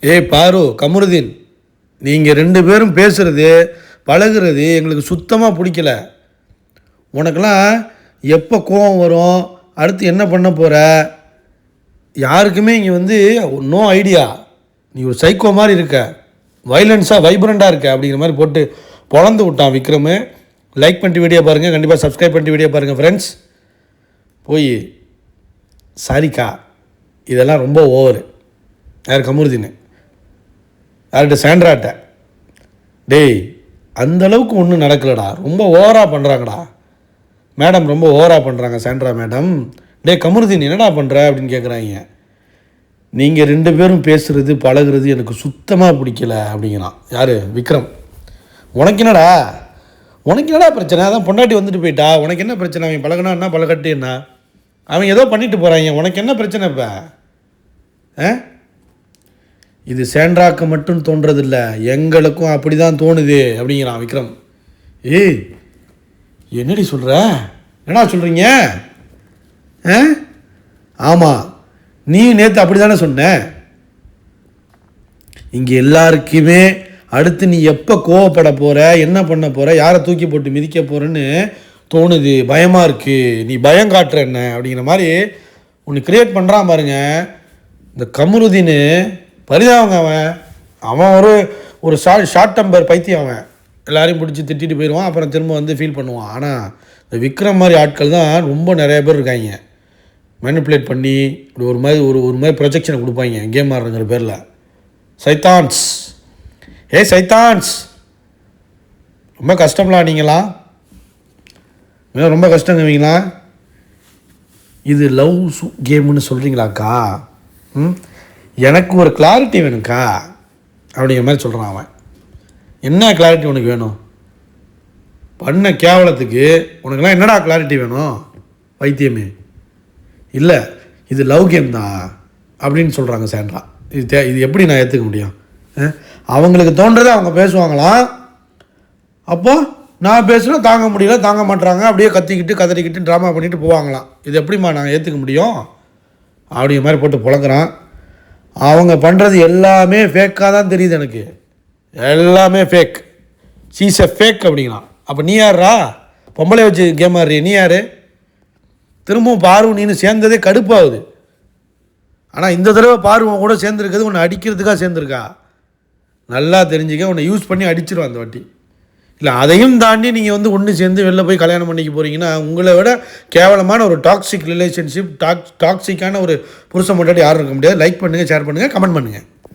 ஏய் பாரு கமருதீன், நீங்கள் 2 பேரும் பேசுகிறது பழகுறது எங்களுக்கு சுத்தமாக பிடிக்கல. உனக்கெல்லாம் எப்போ கோவம் வரும், அடுத்து என்ன பண்ண போகிற, யாருக்குமே இங்கே நோ ஐடியா. நீ ஒரு சைக்கோ மாதிரி இருக்க, வைலன்ஸாக வைப்ரண்ட்டாக இருக்க அப்படிங்கிற மாதிரி போட்டு பொழந்து விட்டான் விக்ரம். லைக் பண்ணிட்டு வீடியோ பாருங்கள், கண்டிப்பாக சப்ஸ்கிரைப் பண்ணிட்டு வீடியோ பாருங்கள் ஃப்ரெண்ட்ஸ். போய் சாரிக்கா, இதெல்லாம் ரொம்ப ஓவர். யார் கமருதீன், யார்கிட்ட சாண்ட்ராட்ட, டேய் அந்தளவுக்கு ஒன்றும் நடக்கலடா, ரொம்ப ஓவராக பண்ணுறாங்கடா மேடம், ரொம்ப ஓவராக பண்ணுறாங்க சாண்ட்ரா மேடம். டே கமருதீன் என்னடா பண்ணுற அப்படின்னு கேட்குறாங்க. நீங்கள் 2 பேரும் பேசுகிறது பழகுறது எனக்கு சுத்தமாக பிடிக்கல அப்படிங்கிறான். யார்? விக்ரம். உனக்கு என்னடா பிரச்சனை, அதான் பொண்டாட்டி வந்துட்டு போயிட்டா, உனக்கு என்ன பிரச்சனை, அவன் பழகினா என்ன பழகட்டு என்ன, அவன் ஏதோ பண்ணிட்டு போகிறாங்க, உனக்கு என்ன பிரச்சனை இப்போ? இது சாண்ட்ராக்கு மட்டும் தோன்றதில்லை, எங்களுக்கும் அப்படி தான் தோணுது அப்படிங்கிறான் விக்ரம். ஏய் என்னடி சொல்கிற, என்னடா சொல்கிறீங்க? ஆமாம், நீ நேற்று அப்படி தானே சொன்ன. இங்கே எல்லாருக்குமே அடுத்து நீ எப்போ கோவப்பட போகிற, என்ன பண்ண போகிற, யாரை தூக்கி போட்டு மிதிக்க போகிறேன்னு தோணுது, பயமாக இருக்குது, நீ பயம் காட்டுற என்ன அப்படிங்கிற மாதிரி ஒன்று க்ரியேட் பண்ணுறான் பாருங்க இந்த கமருதீன். பரிதாபங்க அவன் ஒரு ஷார்ட் டெம்பர் பைத்தியம். அவன் எல்லாரையும் பிடிச்சி திட்டிட்டு போயிடுவான், அப்புறம் திரும்ப ஃபீல் பண்ணுவான். ஆனால் இந்த விக்ரம் மாதிரி ஆட்கள் தான் ரொம்ப நிறைய பேர் இருக்காங்க, மேனிப்புலேட் பண்ணி இப்படி ஒரு மாதிரி ப்ரொஜெக்ஷனை கொடுப்பாங்க கேம் ஆடுறங்கிற பேரில். சைத்தான்ஸ், சைத்தான்ஸ், ரொம்ப கஷ்டம்லாம் நீங்களா, ரொம்ப கஷ்டங்குவீங்களா. இது லவ் கேம்னு சொல்கிறீங்களாக்கா, எனக்கு ஒரு கிளாரிட்டி வேணும்க்கா அப்படிங்கிற மாதிரி சொல்கிறான் அவன். என்ன கிளாரிட்டி உனக்கு வேணும்? பண்ண கேவலத்துக்கு உனக்குலாம் என்னடா கிளாரிட்டி வேணும் வைத்தியமே? இல்லை இது லவ் கேம் தான் அப்படின்னு சொல்கிறாங்க சாண்ட்ரா. இது எப்படி நான் ஏற்றுக்க முடியும்? அவங்களுக்கு தோன்றதை அவங்க பேசுவாங்களாம், அப்போ நான் பேசுகிறேன் தாங்க முடியல, தாங்க மாட்டுறாங்க, அப்படியே கதறிக்கிட்டு ட்ராமா பண்ணிட்டு போவாங்களாம். இது எப்படிம்மா நாங்கள் ஏற்றுக்க முடியும் அப்படிங்கிற மாதிரி போட்டு புழங்குறான். அவங்க பண்ணுறது எல்லாமே ஃபேக்காக தான் தெரியுது எனக்கு, எல்லாமே ஃபேக். சீஸ் எ ஃபேக் அப்படிங்கிறான். அப்போ நீ யாரா பொம்பளை வச்சு கேம் ஆடுறிய, நீ யார்? திரும்பவும் பார்வம் நீனு சேர்ந்ததே கடுப்பாகுது. ஆனால் இந்த தடவை பார்வம் கூட சேர்ந்துருக்கிறது உன்னை அடிக்கிறதுக்காக சேர்ந்துருக்கா, நல்லா தெரிஞ்சுக்க. உன்னை யூஸ் பண்ணி அடிச்சிருவான் அந்த வாட்டி. இல்லை அதையும் தாண்டி நீங்கள் ஒன்று சேர்ந்து வெளில போய் கல்யாணம் பண்ணிக்க போகிறீங்கன்னா உங்களை விட கேவலமான ஒரு டாக்ஸிக் ரிலேஷன்ஷிப், டாக்ஸிக்கான ஒரு புருஷன் முன்னாடி யாரும் இருக்க முடியாது. லைக் பண்ணுங்கள், ஷேர் பண்ணுங்கள், கமெண்ட் பண்ணுங்கள்.